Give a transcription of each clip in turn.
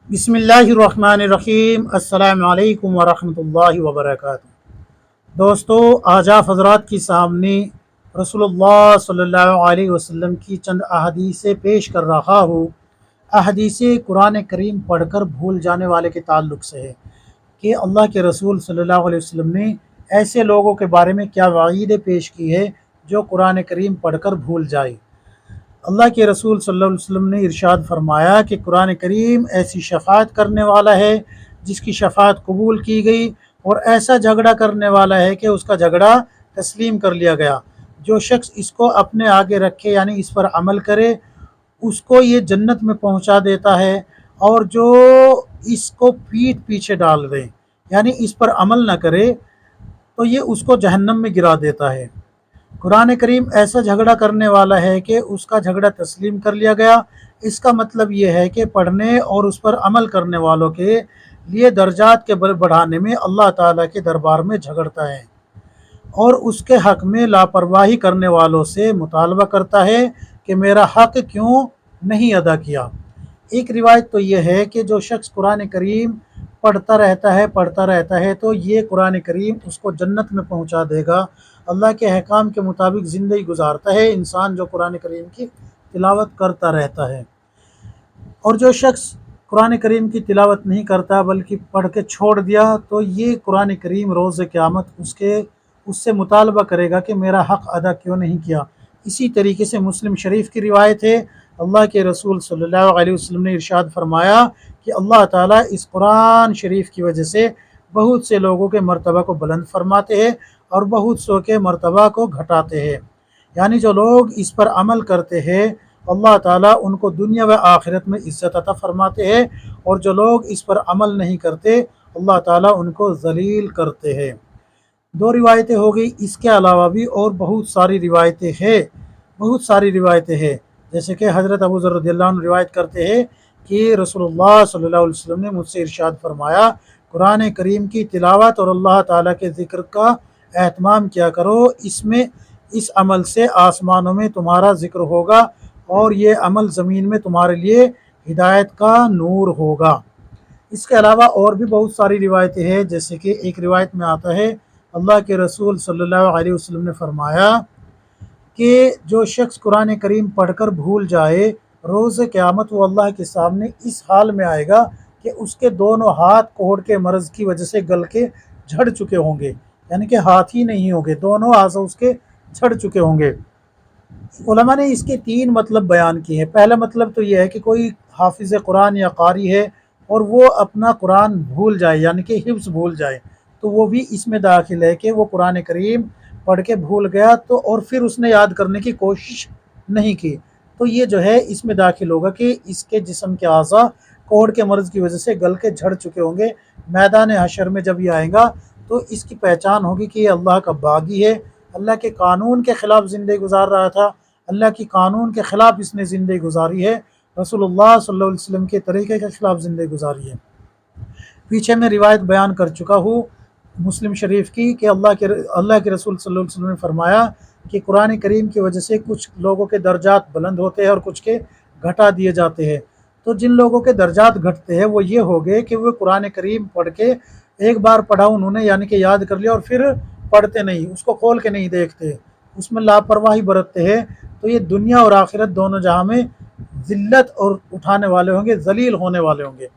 بسم اللہ الرحمن الرحیم۔ السلام علیکم ورحمۃ اللہ وبرکاتہ۔ دوستو، آج آپ حضرات کی سامنے رسول اللہ صلی اللہ علیہ وسلم کی چند احادیثیں پیش کر رہا ہوں۔ احادیثیں قرآن کریم پڑھ کر بھول جانے والے کے تعلق سے ہے کہ اللہ کے رسول صلی اللہ علیہ وسلم نے ایسے لوگوں کے بارے میں کیا وعیدیں پیش کی ہے جو قرآن کریم پڑھ کر بھول جائے۔ اللہ کے رسول صلی اللہ علیہ وسلم نے ارشاد فرمایا کہ قرآن کریم ایسی شفاعت کرنے والا ہے جس کی شفاعت قبول کی گئی، اور ایسا جھگڑا کرنے والا ہے کہ اس کا جھگڑا تسلیم کر لیا گیا۔ جو شخص اس کو اپنے آگے رکھے یعنی اس پر عمل کرے اس کو یہ جنت میں پہنچا دیتا ہے، اور جو اس کو پیٹھ پیچھے ڈال دے یعنی اس پر عمل نہ کرے تو یہ اس کو جہنم میں گرا دیتا ہے۔ قرآن کریم ایسا جھگڑا کرنے والا ہے کہ اس کا جھگڑا تسلیم کر لیا گیا۔ اس کا مطلب یہ ہے کہ پڑھنے اور اس پر عمل کرنے والوں کے لیے درجات کے بڑھانے میں اللہ تعالیٰ کے دربار میں جھگڑتا ہے، اور اس کے حق میں لاپرواہی کرنے والوں سے مطالبہ کرتا ہے کہ میرا حق کیوں نہیں ادا کیا۔ ایک روایت تو یہ ہے کہ جو شخص قرآن کریم پڑھتا رہتا ہے تو یہ قرآن کریم اس کو جنت میں پہنچا دے گا۔ اللہ کے احکام کے مطابق زندگی گزارتا ہے انسان جو قرآن کریم کی تلاوت کرتا رہتا ہے، اور جو شخص قرآن کریم کی تلاوت نہیں کرتا بلکہ پڑھ کے چھوڑ دیا تو یہ قرآن کریم روز قیامت اس سے مطالبہ کرے گا کہ میرا حق ادا کیوں نہیں کیا۔ اسی طریقے سے مسلم شریف کی روایت ہے، اللہ کے رسول صلی اللہ علیہ وسلم نے ارشاد فرمایا کہ اللہ تعالیٰ اس قرآن شریف کی وجہ سے بہت سے لوگوں کے مرتبہ کو بلند فرماتے ہیں اور بہت سو کے مرتبہ کو گھٹاتے ہیں، یعنی جو لوگ اس پر عمل کرتے ہیں اللہ تعالیٰ ان کو دنیا و آخرت میں عزت عطا فرماتے ہیں، اور جو لوگ اس پر عمل نہیں کرتے اللہ تعالیٰ ان کو ذلیل کرتے ہیں۔ دو روایتیں ہو گئی، اس کے علاوہ بھی اور بہت ساری روایتیں ہیں جیسے کہ حضرت ابو ذر رضی اللہ عنہ روایت کرتے ہیں کہ رسول اللہ صلی اللہ علیہ وسلم نے مجھ سے ارشاد فرمایا قرآن کریم کی تلاوت اور اللہ تعالیٰ کے ذکر کا اہتمام کیا کرو، اس عمل سے آسمانوں میں تمہارا ذکر ہوگا اور یہ عمل زمین میں تمہارے لیے ہدایت کا نور ہوگا۔ اس کے علاوہ اور بھی بہت ساری روایتیں ہیں، جیسے کہ ایک روایت میں آتا ہے اللہ کے رسول صلی اللہ علیہ وسلم نے فرمایا کہ جو شخص قرآن کریم پڑھ کر بھول جائے روز قیامت وہ اللہ کے سامنے اس حال میں آئے گا کہ اس کے دونوں ہاتھ کوڑ کے مرض کی وجہ سے گل کے جھڑ چکے ہوں گے، یعنی کہ ہاتھ ہی نہیں ہوں گے، دونوں اعضاء اس کے جھڑ چکے ہوں گے۔ علماء نے اس کے تین مطلب بیان کیے ہیں۔ پہلا مطلب تو یہ ہے کہ کوئی حافظ قرآن یا قاری ہے اور وہ اپنا قرآن بھول جائے یعنی کہ حفظ بھول جائے تو وہ بھی اس میں داخل ہے کہ وہ قرآن کریم پڑھ کے بھول گیا تو اور پھر اس نے یاد کرنے کی کوشش نہیں کی تو یہ جو ہے اس میں داخل ہوگا کہ اس کے جسم کے اعضاء کوڑ کے مرض کی وجہ سے گل کے جھڑ چکے ہوں گے۔ میدان حشر میں جب یہ آئے گا تو اس کی پہچان ہوگی کہ یہ اللہ کا باغی ہے، اللہ کے قانون کے خلاف زندگی گزار رہا تھا، اللہ کی قانون کے خلاف اس نے زندگی گزاری ہے، رسول اللہ صلی اللہ علیہ وسلم کے طریقے کے خلاف زندگی گزاری ہے۔ پیچھے میں روایت بیان کر چکا ہوں مسلم شریف کی کہ اللہ کے رسول صلی اللہ علیہ وسلم نے فرمایا کہ قرآن کریم کی وجہ سے کچھ لوگوں کے درجات بلند ہوتے ہیں اور کچھ کے گھٹا دیے جاتے ہیں۔ تو جن لوگوں کے درجات گھٹتے ہیں وہ یہ ہو گئے کہ وہ قرآن کریم پڑھ کے ایک بار پڑھا انہوں نے یعنی کہ یاد کر لیا اور پھر پڑھتے نہیں، اس کو کھول کے نہیں دیکھتے، اس میں لاپرواہی برتتے ہیں، تو یہ دنیا اور آخرت دونوں جہاں میں ذلت اور اٹھانے والے ہوں گے، ذلیل ہونے والے ہوں گے۔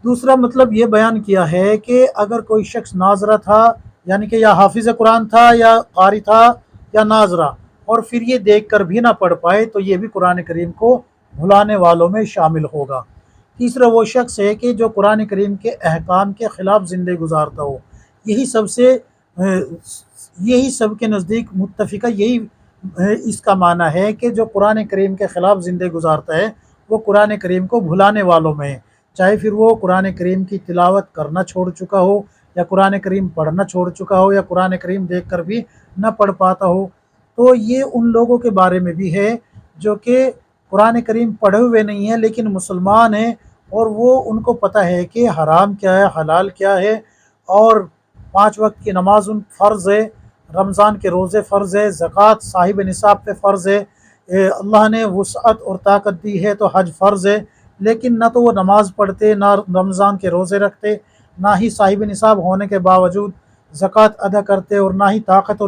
دوسرا مطلب یہ بیان کیا ہے کہ اگر کوئی شخص ناظرہ تھا یعنی کہ یا حافظ قرآن تھا یا قاری تھا یا ناظرہ اور پھر یہ دیکھ کر بھی نہ پڑھ پائے تو یہ بھی قرآن کریم کو بھلانے والوں میں شامل ہوگا۔ تیسرا وہ شخص ہے کہ جو قرآن کریم کے احکام کے خلاف زندگی گزارتا ہو، یہی سب کے نزدیک متفقہ یہی اس کا معنی ہے کہ جو قرآن کریم کے خلاف زندگی گزارتا ہے وہ قرآن کریم کو بھلانے والوں میں ہے، چاہے پھر وہ قرآن کریم کی تلاوت کرنا چھوڑ چکا ہو یا قرآن کریم پڑھنا چھوڑ چکا ہو یا قرآن کریم دیکھ کر بھی نہ پڑھ پاتا ہو۔ تو یہ ان لوگوں کے بارے میں بھی ہے جو کہ قرآن کریم پڑھے ہوئے نہیں ہیں لیکن مسلمان ہیں، اور وہ ان کو پتہ ہے کہ حرام کیا ہے حلال کیا ہے، اور 5 وقت کی نماز ان فرض ہے، رمضان کے روزے فرض ہے، زکوٰۃ صاحب نصاب پہ فرض ہے، اللہ نے وسعت اور طاقت دی ہے تو حج فرض ہے، لیکن نہ تو وہ نماز پڑھتے، نہ رمضان کے روزے رکھتے، نہ ہی صاحب نصاب ہونے کے باوجود زکوٰۃ ادا کرتے، اور نہ ہی طاقت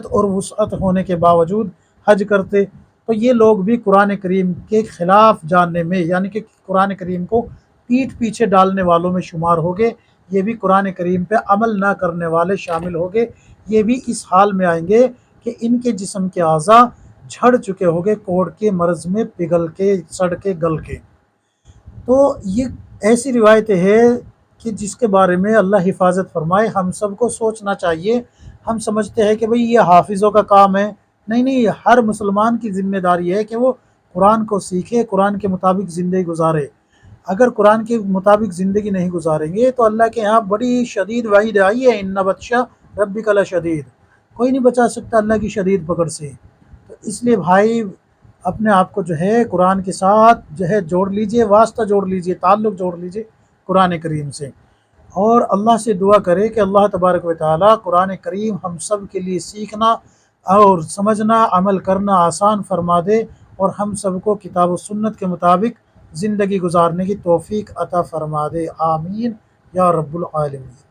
اور وسعت ہونے کے باوجود حج کرتے، تو یہ لوگ بھی قرآن کریم کے خلاف جاننے میں، یعنی کہ قرآن کریم کو پیٹھ پیچھے ڈالنے والوں میں شمار ہوگے، یہ بھی قرآن کریم پہ عمل نہ کرنے والے شامل ہوگے، یہ بھی اس حال میں آئیں گے کہ ان کے جسم کے اعضاء جھڑ چکے ہوگے کوڑ کے مرض میں، پگھل کے، سڑ کے، گل کے۔ تو یہ ایسی روایتیں ہیں کہ جس کے بارے میں اللہ حفاظت فرمائے، ہم سب کو سوچنا چاہیے۔ ہم سمجھتے ہیں کہ بھئی یہ حافظوں کا کام ہے، نہیں، ہر مسلمان کی ذمہ داری ہے کہ وہ قرآن کو سیکھے، قرآن کے مطابق زندگی گزارے۔ اگر قرآن کے مطابق زندگی نہیں گزاریں گے تو اللہ کے یہاں بڑی شدید وعید آئی ہے، ان بطش ربک لشدید، کوئی نہیں بچا سکتا اللہ کی شدید پکڑ سے۔ تو اس لیے بھائی اپنے آپ کو جو ہے قرآن کے ساتھ جو ہے جوڑ لیجئے، واسطہ جوڑ لیجئے، تعلق جوڑ لیجئے قرآن کریم سے، اور اللہ سے دعا کرے کہ اللہ تبارک و تعالیٰ قرآن کریم ہم سب کے لیے سیکھنا اور سمجھنا، عمل کرنا آسان فرما دے، اور ہم سب کو کتاب و سنت کے مطابق زندگی گزارنے کی توفیق عطا فرما دے، آمین یا رب العالمین۔